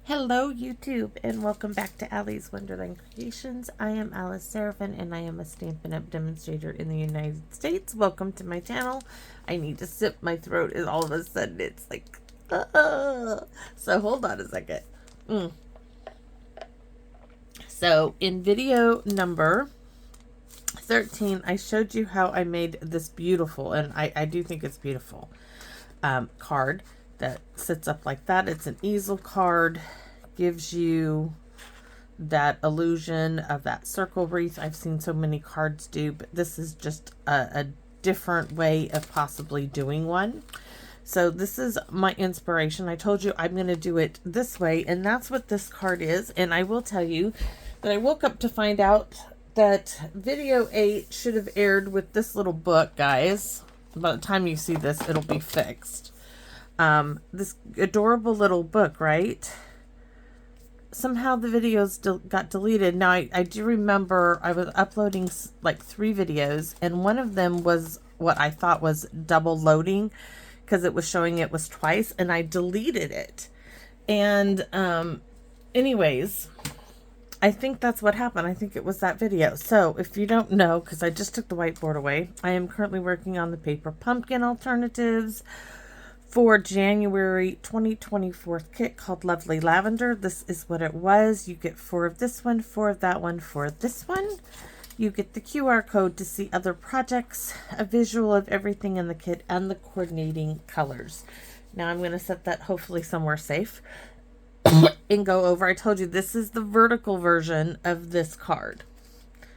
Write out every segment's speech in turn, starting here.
Hello YouTube and welcome back to Allie's Wonderland Creations. I am Alice Seraphin and I am a Stampin' Up! Demonstrator in the United States. Welcome to my channel. I need to sip, my throat is all of a sudden it's like so hold on a second. So in video number 13 I showed you how I made this beautiful, and I do think it's beautiful, card that sits up like that. It's an easel card, gives you that illusion of that circle wreath I've seen so many cards do, but this is just a different way of possibly doing one. So this is my inspiration. I told you I'm going to do it this way, and that's what this card is. And I will tell you that I woke up to find out that video 8 should have aired with this little book, guys. By the time you see this, it'll be fixed. This adorable little book, right? Somehow the videos got deleted. Now I do remember I was uploading like 3 videos, and one of them was what I thought was double loading because it was showing it was twice, and I deleted it. And anyways, I think that's what happened. I think it was that video. So if you don't know, because I just took the whiteboard away, I am currently working on the paper pumpkin alternatives for January 2024 kit called Lovely Lavender. This is what it was. You get 4 of this one, 4 of that one, 4 of this one. You get the QR code to see other projects, a visual of everything in the kit, and the coordinating colors. Now I'm going to set that hopefully somewhere safe and go over. I told you this is the vertical version of this card.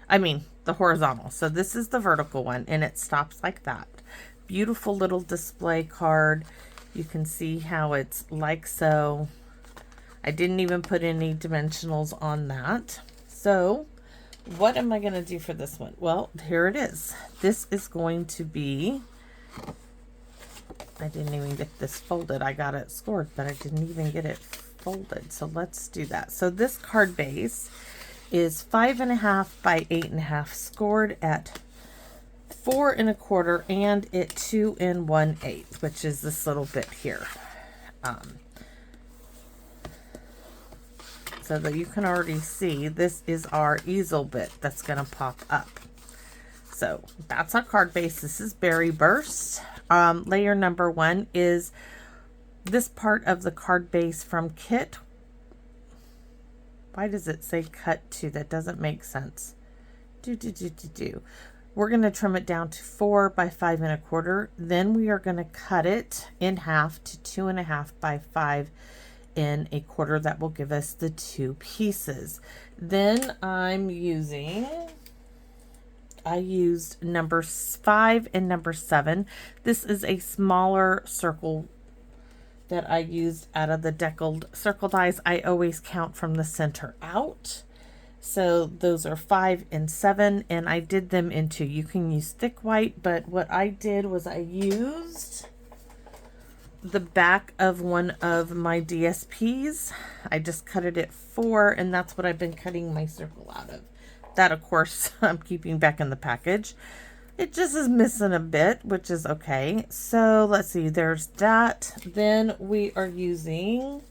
I mean, the horizontal. So this is the vertical one, and it stops like that. Beautiful little display card. You can see how it's like so. I didn't even put any dimensionals on that. So what am I going to do for this one? Well, here it is. This is going to be, I didn't even get this folded. I got it scored, but I didn't even get it folded. So let's do that. So this card base is 5.5 by 8.5, scored at 4 1/4 and at 2 1/8, which is this little bit here. So that you can already see this is our easel bit that's going to pop up. So that's our card base. This is Berry Burst. Layer number 1 is this part of the card base from kit. Why does it say cut 2? That doesn't make sense. We're going to trim it down to 4 by 5 1/4. Then we are going to cut it in half to 2.5 by 5 1/4. That will give us the 2 pieces. Then I used number 5 and number 7. This is a smaller circle that I used out of the deckled circle dies. I always count from the center out. So those are 5 and 7, and I did them into, you can use thick white, but what I did was I used the back of one of my DSPs. I just cut it at 4, and that's what I've been cutting my circle out of. That, of course, I'm keeping back in the package. It just is missing a bit, which is okay. So let's see, there's that. Then we are using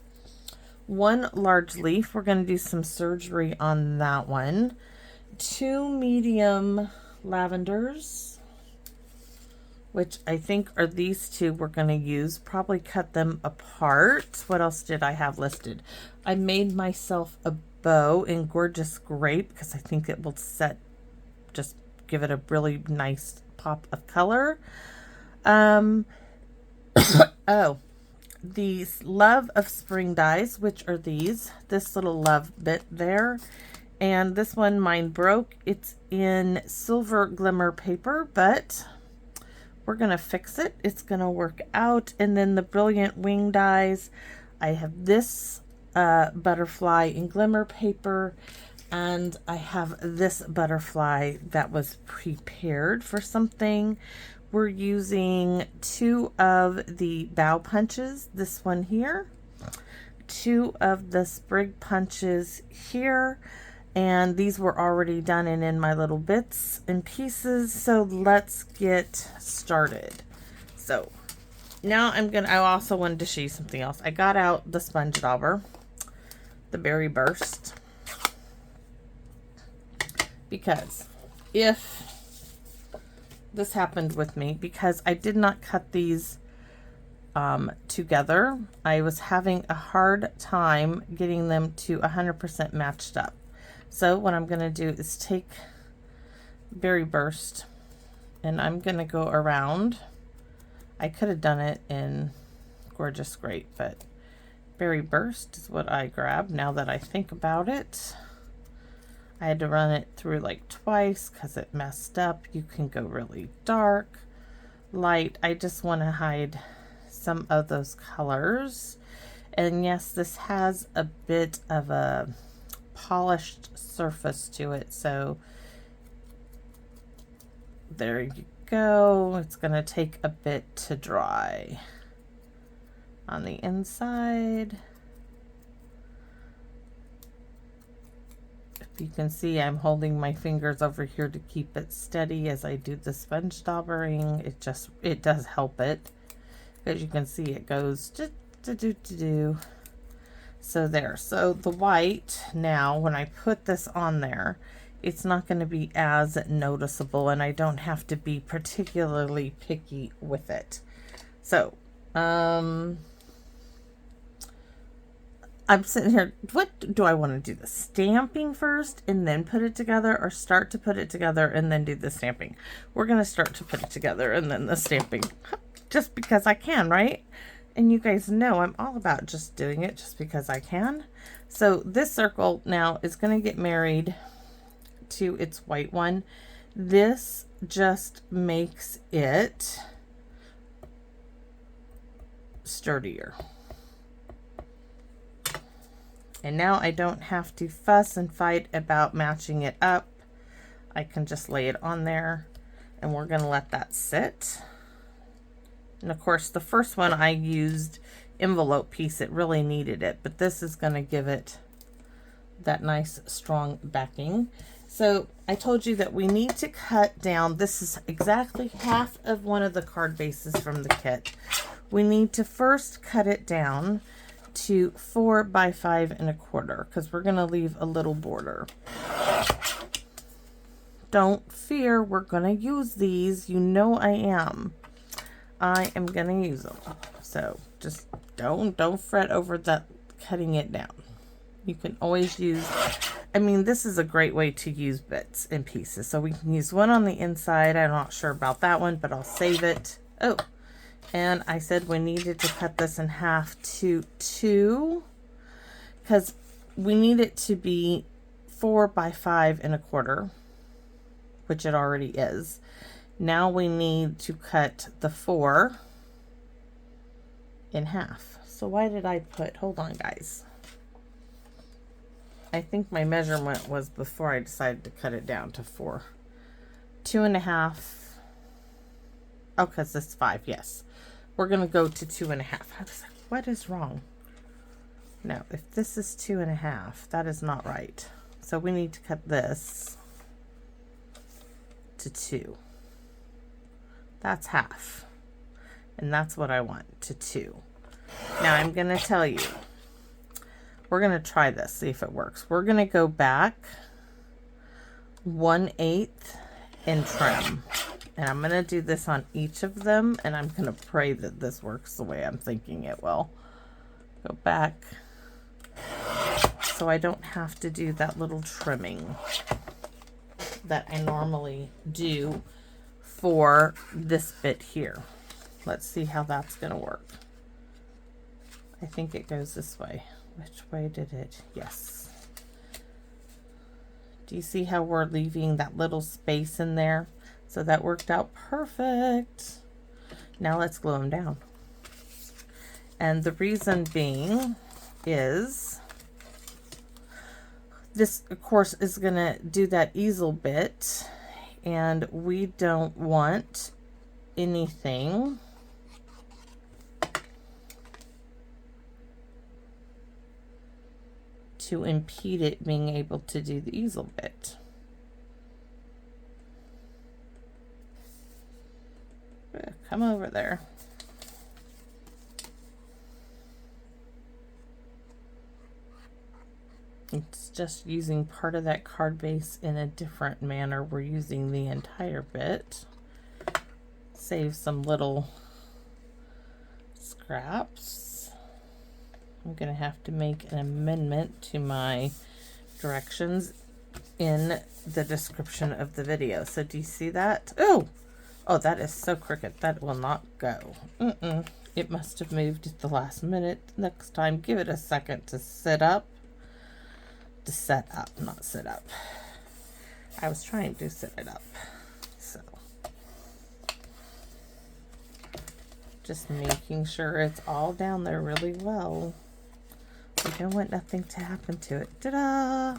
1 large leaf. We're going to do some surgery on that one. 2 medium lavenders, which I think are these 2 we're going to use. Probably cut them apart. What else did I have listed? I made myself a bow in gorgeous grape because I think it will just give it a really nice pop of color. Oh, these Love of Spring dies, which are these. This little love bit there. And this one, mine broke. It's in silver glimmer paper, but we're going to fix it. It's going to work out. And then the Brilliant Wing dies. I have this butterfly in glimmer paper. And I have this butterfly that was prepared for something. We're using 2 of the Bough Punches, this one here, 2 of the Sprig punches here, and these were already done and in my little bits and pieces. So let's get started. So now I also wanted to show you something else. I got out the sponge dauber the berry burst, because if this happened with me, because I did not cut these together, I was having a hard time getting them to 100% matched up. So what I'm going to do is take berry burst, and I'm going to go around. I could have done it in Gorgeous Grape, but berry burst is what I grabbed. Now that I think about it, I had to run it through like twice because it messed up. You can go really dark, light. I just want to hide some of those colors. And yes, this has a bit of a polished surface to it, so there you go. It's going to take a bit to dry on the inside. If you can see, I'm holding my fingers over here to keep it steady as I do the sponge daubering. It does help it. As you can see, it goes do. So there. So the white, now when I put this on there, it's not going to be as noticeable, and I don't have to be particularly picky with it. So I'm sitting here, what do I want to do? The stamping first and then put it together, or start to put it together and then do the stamping? We're going to start to put it together and then the stamping, just because I can, right? And you guys know I'm all about just doing it just because I can. So this circle now is going to get married to its white one. This just makes it sturdier. And now I don't have to fuss and fight about matching it up. I can just lay it on there, and we're going to let that sit. And of course, the first one I used envelope piece. It really needed it, but this is going to give it that nice strong backing. So I told you that we need to cut down. This is exactly half of one of the card bases from the kit. We need to first cut it down to 4 by 5 1/4, because we're going to leave a little border. Don't fear, we're going to use these. You know I am. I am going to use them. So just don't fret over that cutting it down. You can always use, I mean, this is a great way to use bits and pieces. So we can use one on the inside. I'm not sure about that one, but I'll save it. Oh, and I said we needed to cut this in half to 2, because we need it to be 4 by 5 1/4, which it already is. Now we need to cut the 4 in half. So why did I put, hold on guys. I think my measurement was before I decided to cut it down to 4. 2 1/2. Oh, because this is 5, yes. We're going to go to 2 1/2. I was like, what is wrong? No, if this is 2 1/2, that is not right. So we need to cut this to 2. That's half. And that's what I want, to 2. Now I'm going to tell you, we're going to try this, see if it works. We're going to go back 1/8 and trim. And I'm going to do this on each of them, and I'm going to pray that this works the way I'm thinking it will. Go back so I don't have to do that little trimming that I normally do for this bit here. Let's see how that's going to work. I think it goes this way. Which way did it? Yes. Do you see how we're leaving that little space in there? So that worked out perfect. Now let's glue them down. And the reason being is this, of course, is going to do that easel bit, and we don't want anything to impede it being able to do the easel bit. Come over there. It's just using part of that card base in a different manner. We're using the entire bit. Save some little scraps. I'm going to have to make an amendment to my directions in the description of the video. So do you see that? Oh, that is so crooked. That will not go. It must have moved at the last minute. Next time, give it a second to sit up. To set up, not sit up. I was trying to set it up. So just making sure it's all down there really well. We don't want nothing to happen to it. Ta-da!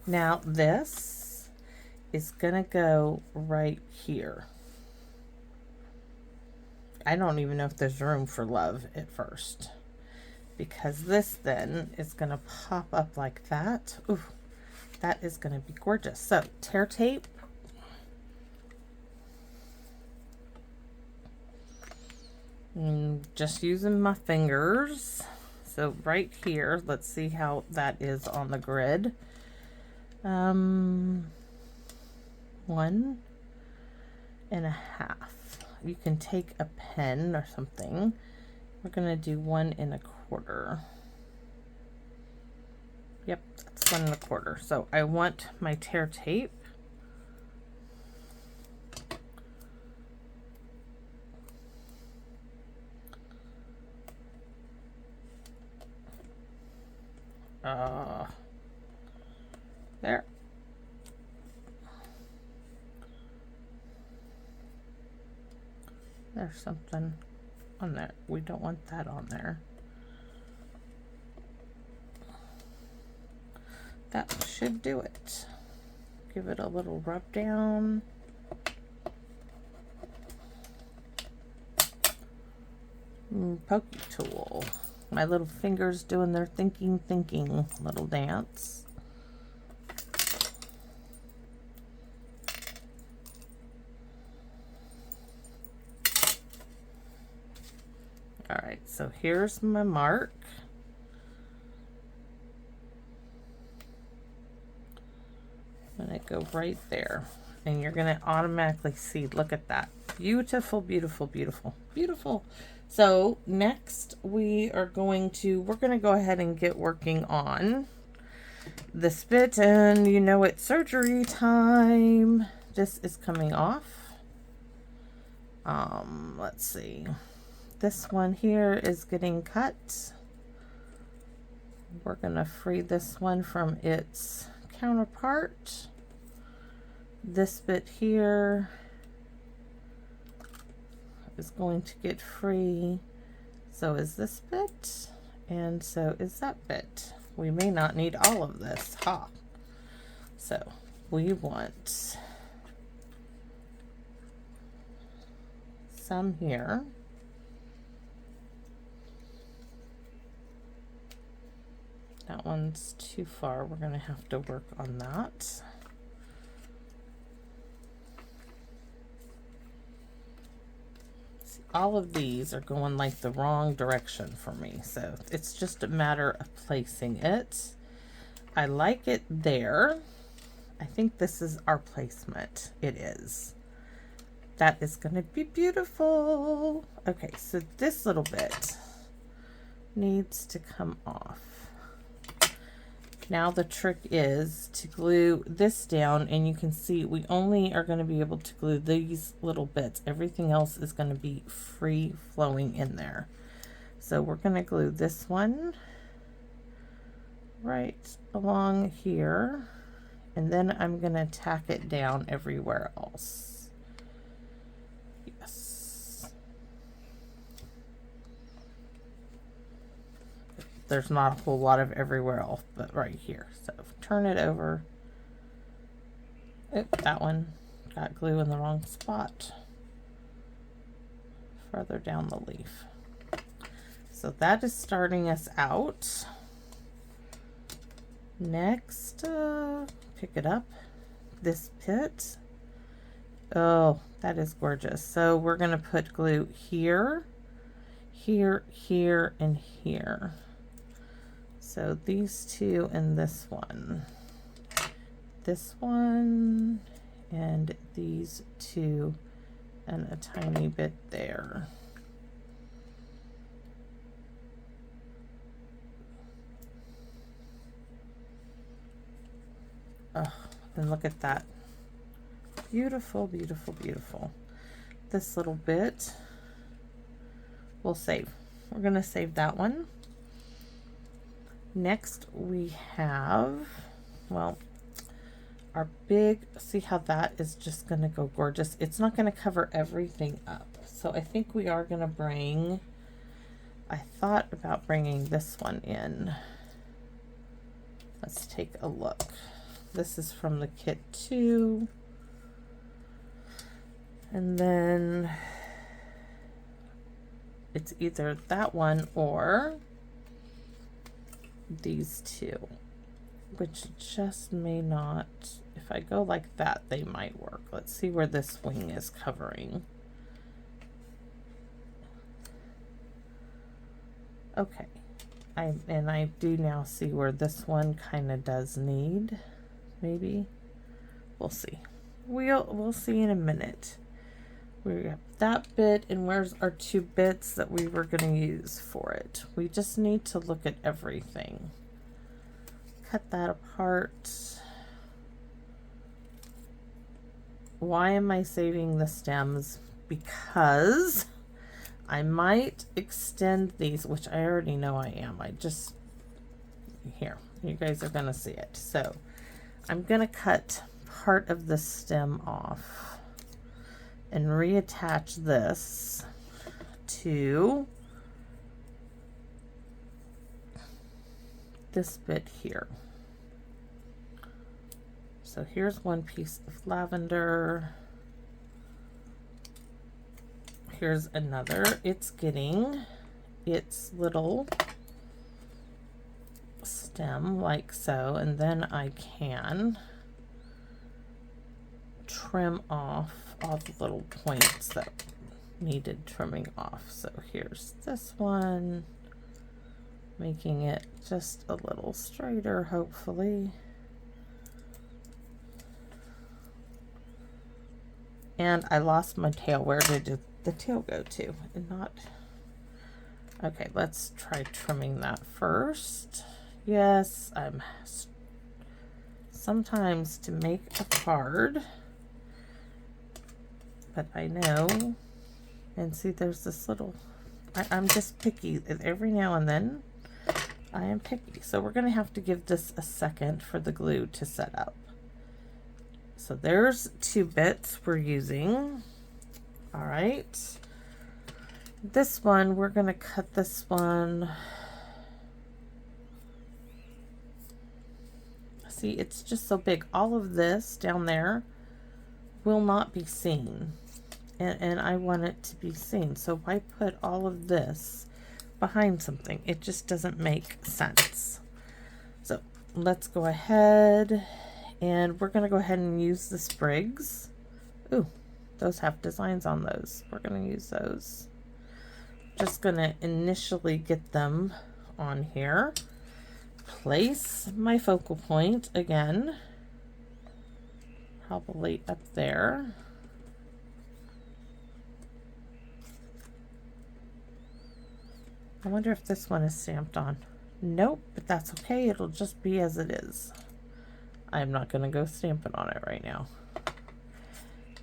Now this is gonna go right here. I don't even know if there's room for love at first, because this then is going to pop up like that. Ooh, that is going to be gorgeous. So tear tape. Just using my fingers. So right here, let's see how that is on the grid. 1.5. You can take a pen or something. We're going to do 1.25. Yep, that's 1.25. So I want my tear tape. There. There's something on there. We don't want that on there. That should do it. Give it a little rub down. Pokey tool. My little fingers doing their thinking little dance. All right, so here's my mark. I'm gonna go right there, and you're gonna automatically see, look at that. Beautiful, beautiful, beautiful, beautiful. So next we're gonna go ahead and get working on this bit, and you know it's surgery time. This is coming off. Let's see. This one here is getting cut. We're gonna free this one from its counterpart. This bit here is going to get free. So is this bit, and so is that bit. We may not need all of this, huh? So we want some here. That one's too far. We're going to have to work on that. See, all of these are going like the wrong direction for me. So it's just a matter of placing it. I like it there. I think this is our placement. It is. That is going to be beautiful. Okay, so this little bit needs to come off. Now the trick is to glue this down, and you can see we only are going to be able to glue these little bits. Everything else is going to be free flowing in there. So we're going to glue this one right along here, and then I'm going to tack it down everywhere else. Yes. There's not a whole lot of everywhere else, but right here. So turn it over. Oop, that one got glue in the wrong spot. Further down the leaf. So that is starting us out. Next, pick it up. This pit. Oh, that is gorgeous. So we're going to put glue here, here, here, and here. So these two and this one, and these two, and a tiny bit there. Oh, and look at that. Beautiful, beautiful, beautiful. This little bit we'll save. We're going to save that one. Next we have, well, our big, see how that is just going to go gorgeous. It's not going to cover everything up. So I think we are going to bring, I thought about bringing this one in. Let's take a look. This is from the kit 2. And then it's either that one or these two, which just may not, if I go like that, they might work. Let's see where this wing is covering. Okay. I do now see where this one kind of does need, maybe. We'll see. We'll see in a minute. We have that bit, and where's our 2 bits that we were going to use for it? We just need to look at everything. Cut that apart. Why am I saving the stems? Because I might extend these, which I already know I am. I just, here, you guys are going to see it. So I'm going to cut part of the stem off and reattach this to this bit here. So here's one piece of lavender. Here's another. It's getting its little stem like so, and then I can trim off all the little points that needed trimming off. So here's this one, making it just a little straighter, hopefully. And I lost my tail. Where did the tail go to? And not, okay, let's try trimming that first. Yes, I'm sometimes to make a card, but I know, and see there's this little, I'm just picky. Every now and then I am picky. So we're going to have to give this a second for the glue to set up. So there's 2 bits we're using. All right. This one, we're going to cut this one. See, it's just so big. All of this down there will not be seen. And I want it to be seen. So why put all of this behind something? It just doesn't make sense. So let's go ahead, and we're going to go ahead and use the sprigs. Ooh, those have designs on those. We're going to use those. Just going to initially get them on here. Place my focal point again, probably up there. I wonder if this one is stamped on. Nope, but that's okay. It'll just be as it is. I'm not going to go stamping on it right now.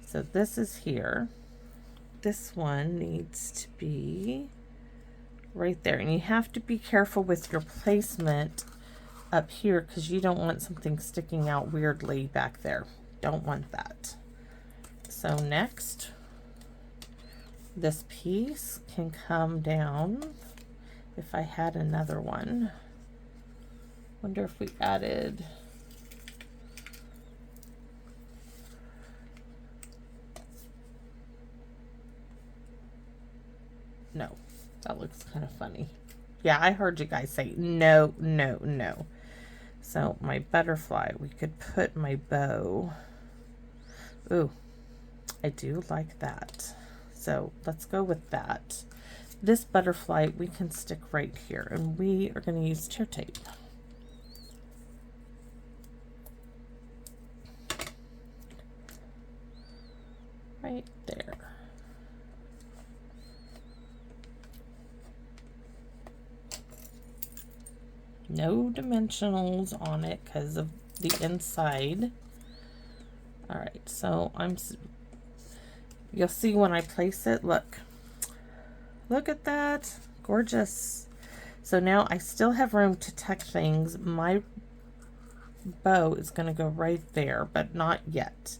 So this is here. This one needs to be right there. And you have to be careful with your placement up here because you don't want something sticking out weirdly back there. Don't want that. So next, this piece can come down. If I had another one, wonder if we added, no, that looks kind of funny. Yeah, I heard you guys say no, no, no. So my butterfly, we could put my bow. Ooh, I do like that. So let's go with that. This butterfly we can stick right here, and we are going to use tear tape. right there. No dimensionals on it because of the inside. All right, so you'll see when I place it, look at that, gorgeous. So now I still have room to tuck things. My bow is going to go right there, but not yet.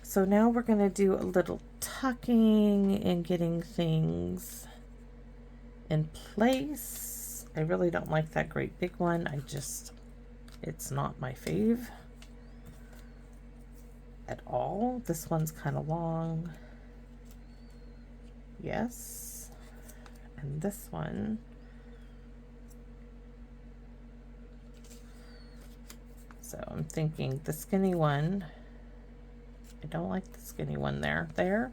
So now we're going to do a little tucking and getting things in place. I really don't like that great big one. It's not my fave at all. This one's kind of long. Yes. And this one, so I'm thinking the skinny one, I don't like the skinny one there,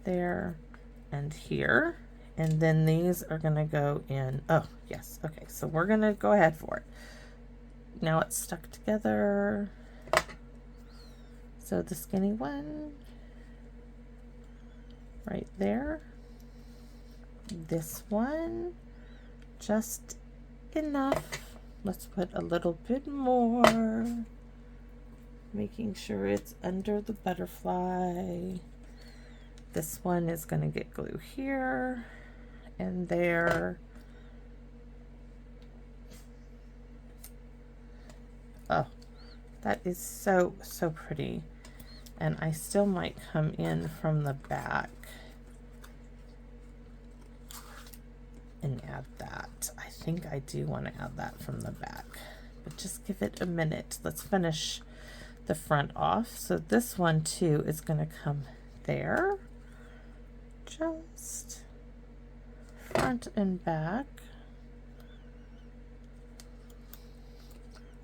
and here. And then these are gonna go in, oh yes, okay, so we're gonna go ahead for it. Now it's stuck together. So the skinny one, right there. This one, just enough. Let's put a little bit more, making sure it's under the butterfly. This one is going to get glue here and there. Oh, that is so, so pretty. And I still might come in from the back and add that. I think I do want to add that from the back, but just give it a minute. Let's finish the front off. So this one too is going to come there, just front and back.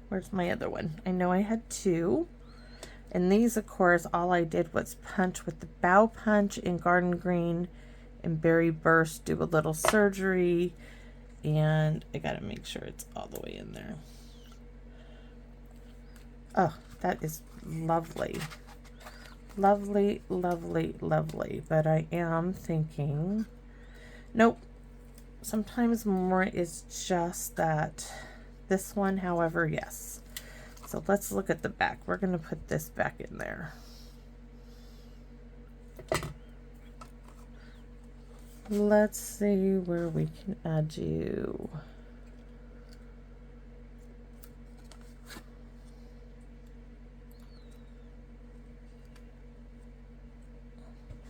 Where's my other one? I know I had two. And these, of course, all I did was punch with the Bough Punch in Garden Green and Berry Burst, do a little surgery, and I gotta make sure it's all the way in there. Oh, that is lovely. Lovely, lovely, lovely. But I am thinking, nope, sometimes more is just that. This one, however, yes. So let's look at the back. We're going to put this back in there. Let's see where we can add you.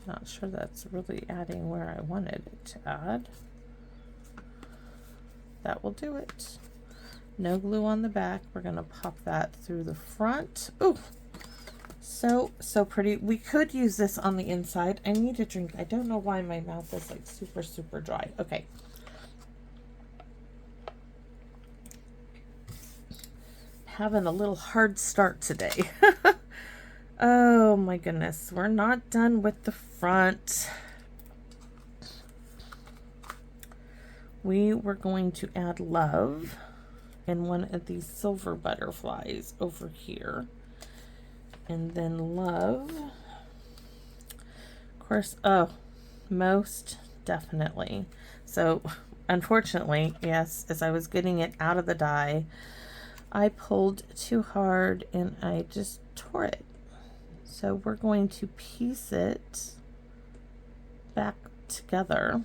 Not sure that's really adding where I wanted it to add. That will do it. No glue on the back. We're going to pop that through the front. Ooh, so, so pretty. We could use this on the inside. I need a drink. I don't know why my mouth is like super, super dry. Okay. Having a little hard start today. Oh my goodness. We're not done with the front. We were going to add love and one of these silver butterflies over here, and then love, of course. Oh, most definitely. So unfortunately, yes, as I was getting it out of the die, I pulled too hard and I just tore it. So we're going to piece it back together.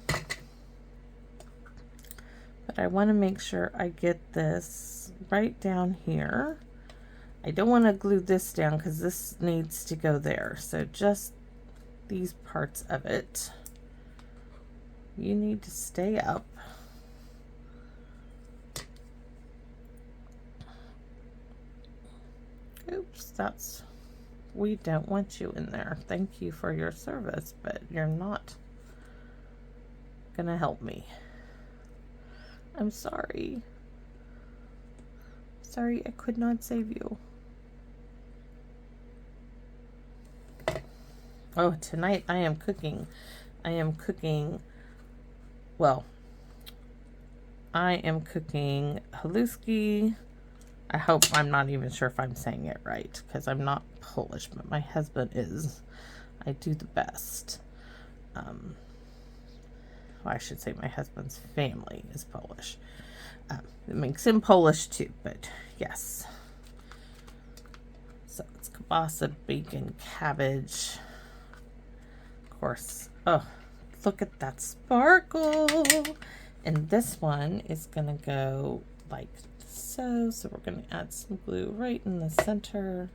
But I want to make sure I get this right down here. I don't want to glue this down because this needs to go there. So just these parts of it. You need to stay up. Oops, we don't want you in there. Thank you for your service, but you're not gonna help me. I'm sorry. Sorry, I could not save you. Oh, tonight I am cooking. Well, I am cooking haluski. I hope, I'm not even sure if I'm saying it right because I'm not Polish, but my husband is. I do the best. Well, I should say my husband's family is Polish. It makes him Polish too, but yes. So it's kielbasa, bacon, cabbage. Of course. Oh, look at that sparkle. And this one is going to go like so. So we're going to add some glue right in the center.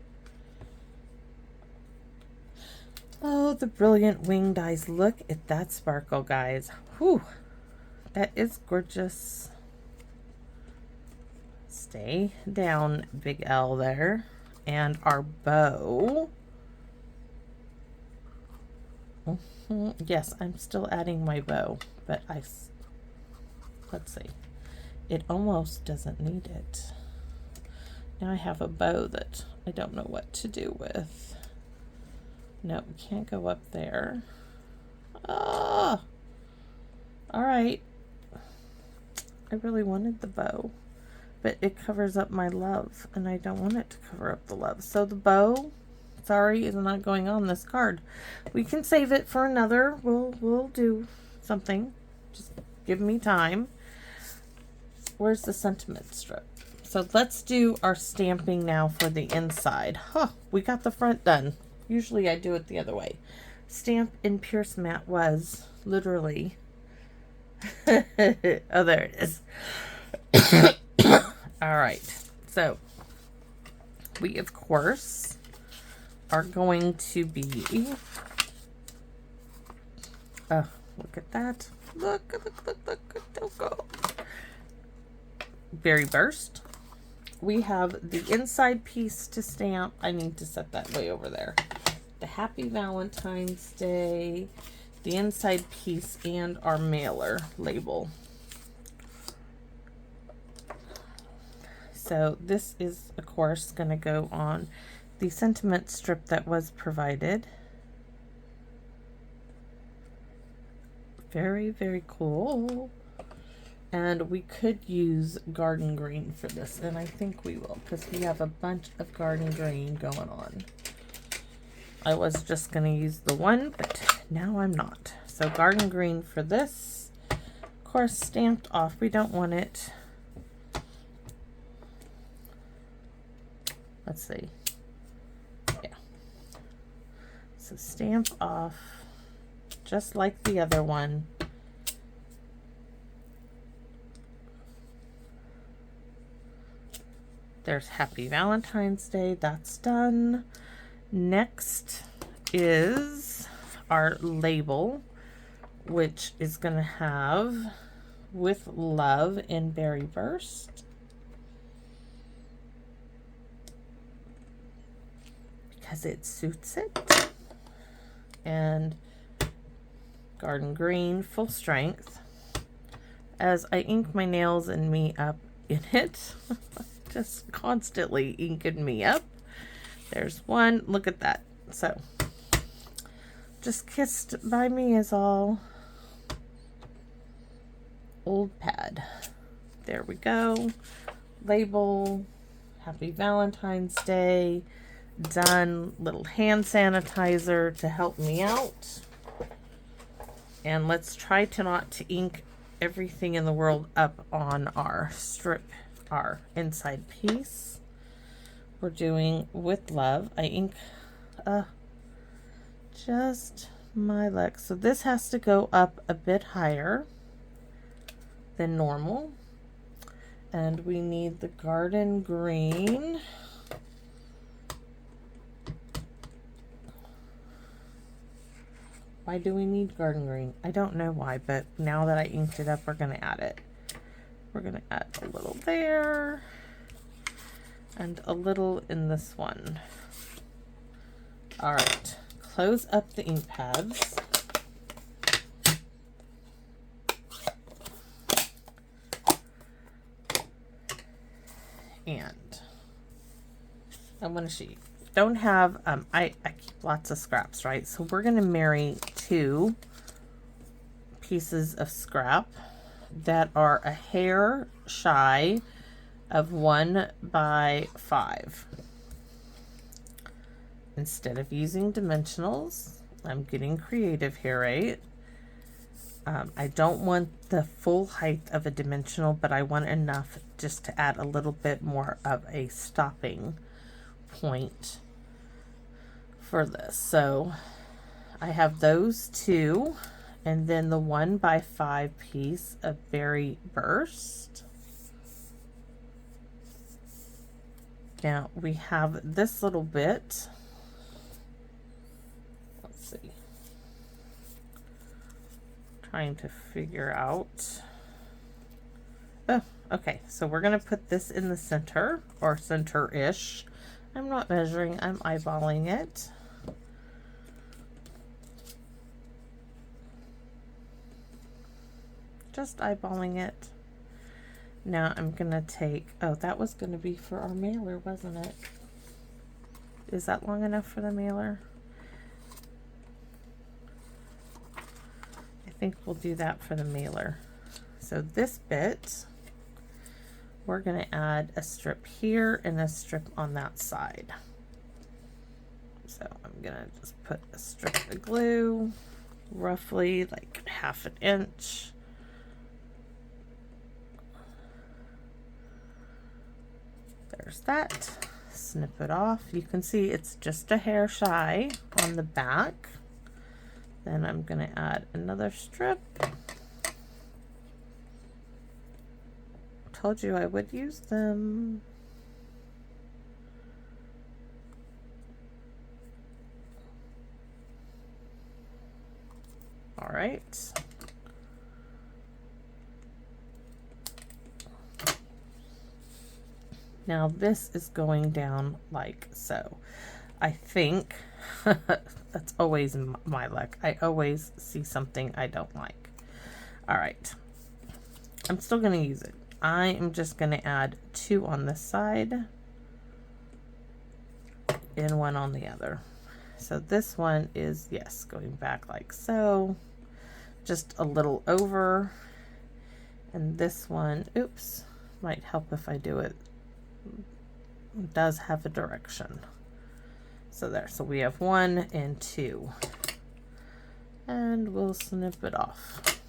Oh, the brilliant winged eyes. Look at that sparkle, guys. Whew. That is gorgeous. Stay down, Big L there. And our bow. Yes, I'm still adding my bow, but let's see. It almost doesn't need it. Now I have a bow that I don't know what to do with. No, we can't go up there. Ah! All right. I really wanted the bow, but it covers up my love, and I don't want it to cover up the love. So the bow, sorry, is not going on this card. We can save it for another. We'll do something. Just give me time. Where's the sentiment strip? So let's do our stamping now for the inside. Huh, we got the front done. Usually I do it the other way. Stamp and Pierce Mat was literally... oh, there it is. All right. So we, of course, are going to be... Oh, look at that. Look. Don't go. Berry Burst. We have the inside piece to stamp. I need to set that way over there. The Happy Valentine's Day, the inside piece, and our mailer label. So this is, of course, going to go on the sentiment strip that was provided. Very, very cool. And we could use garden green for this, and I think we will, because we have a bunch of garden green going on. I was just going to use the one, but now I'm not. So garden green for this. Of course, stamped off. We don't want it. Let's see. Yeah. So stamp off, just like the other one. There's Happy Valentine's Day. That's done. Next is our label, which is going to have With Love in Berry Burst. Because it suits it. And Garden Green, full strength. As I ink my nails and me up in it. Just constantly inking me up. There's one. Look at that. So, just kissed by me is all. Old pad. There we go. Label. Happy Valentine's Day. Done. Little hand sanitizer to help me out. And let's try to not to ink everything in the world up on our strip. Our inside piece. We're doing With Love. I ink just my luck. So this has to go up a bit higher than normal. And we need the Garden Green. Why do we need Garden Green? I don't know why, but now that I inked it up, we're going to add it. We're going to add a little there and a little in this one. All right, close up the ink pads. And I want to show you. Don't have, I keep lots of scraps, right? So we're going to marry 2 pieces of scrap that are a hair shy of 1 by 5. Instead of using dimensionals, I'm getting creative here, right? I don't want the full height of a dimensional, but I want enough just to add a little bit more of a stopping point for this. So I have those two, and then the 1x5 piece of berry burst. Now we have this little bit. Let's see. Trying to figure out. Oh, okay. So we're going to put this in the center, or center-ish. I'm not measuring, I'm eyeballing it. Just eyeballing it. Now I'm going to take, oh, that was going to be for our mailer, wasn't it? Is that long enough for the mailer? I think we'll do that for the mailer. So this bit, we're going to add a strip here and a strip on that side. So I'm going to just put a strip of glue, roughly like 1/2 inch. There's that. Snip it off. You can see it's just a hair shy on the back. Then I'm going to add another strip. Told you I would use them. All right. Now this is going down like so. I think that's always my luck. I always see something I don't like. All right. I'm still going to use it. I am just going to add 2 on this side and 1 on the other. So this one is, yes, going back like so, just a little over. And this one, oops, might help if I do it. It does have a direction. So there, so we have 1 and 2. And we'll snip it off.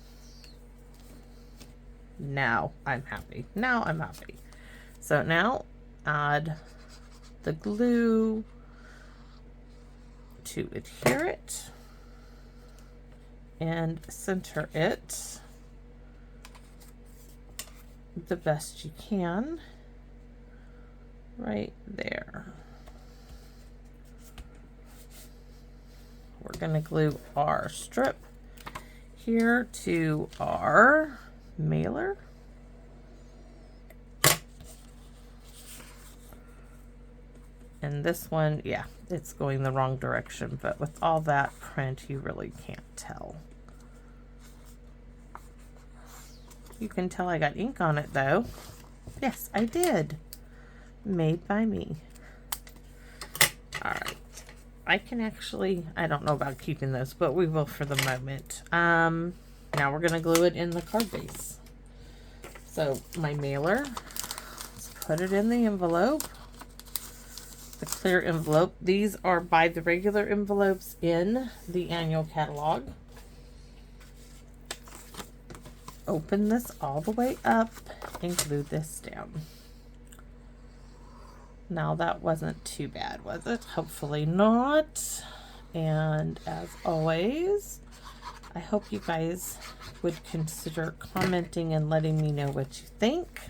Now I'm happy. Now I'm happy. So now add the glue to adhere it and center it the best you can right there. We're going to glue our strip here to our mailer. And this one, yeah, it's going the wrong direction, but with all that print, you really can't tell. You can tell I got ink on it though. Yes, I did. Made by me. All right. I can actually, I don't know about keeping those, but we will for the moment. Now we're going to glue it in the card base. So my mailer, let's put it in the envelope. The clear envelope. These are by the regular envelopes in the annual catalog. Open this all the way up and glue this down. Now that wasn't too bad, was it? Hopefully not. And as always, I hope you guys would consider commenting and letting me know what you think.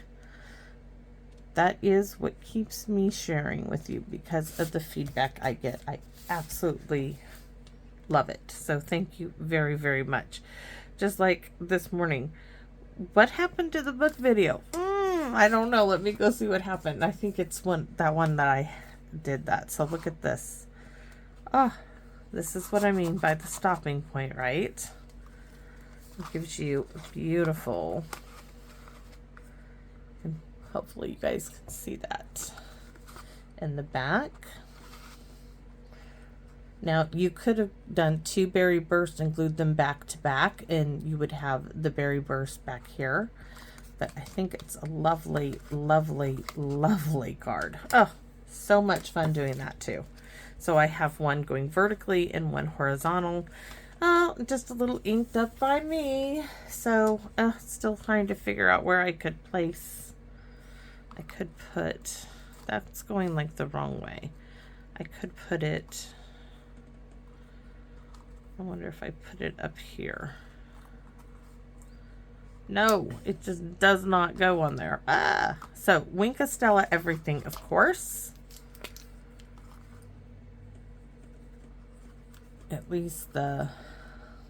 That is what keeps me sharing with you because of the feedback I get. I absolutely love it. So thank you very, very much. Just like this morning. What happened to the book video? I don't know. Let me go see what happened. I think it's that one that I did that. So look at this. Oh, this is what I mean by the stopping point, right? It gives you a beautiful, and hopefully you guys can see that in the back. Now you could have done 2 berry bursts and glued them back to back and you would have the berry burst back here. But I think it's a lovely, lovely, lovely card. Oh, so much fun doing that too. So I have one going vertically and one horizontal. Just a little inked up by me. So still trying to figure out where I could place. I could put, that's going like the wrong way. I could put it, I wonder if I put it up here. No, it just does not go on there. So Wink Estella everything, of course. At least the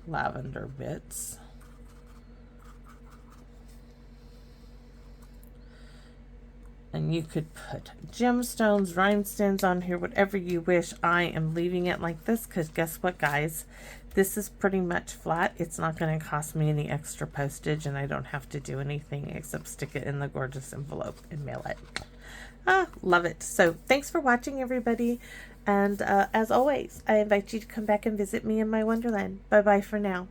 lavender bits. And you could put gemstones, rhinestones on here, whatever you wish. I am leaving it like this because guess what, guys? This is pretty much flat. It's not going to cost me any extra postage, and I don't have to do anything except stick it in the gorgeous envelope and mail it. Love it. So thanks for watching, everybody. And as always, I invite you to come back and visit me in my wonderland. Bye-bye for now.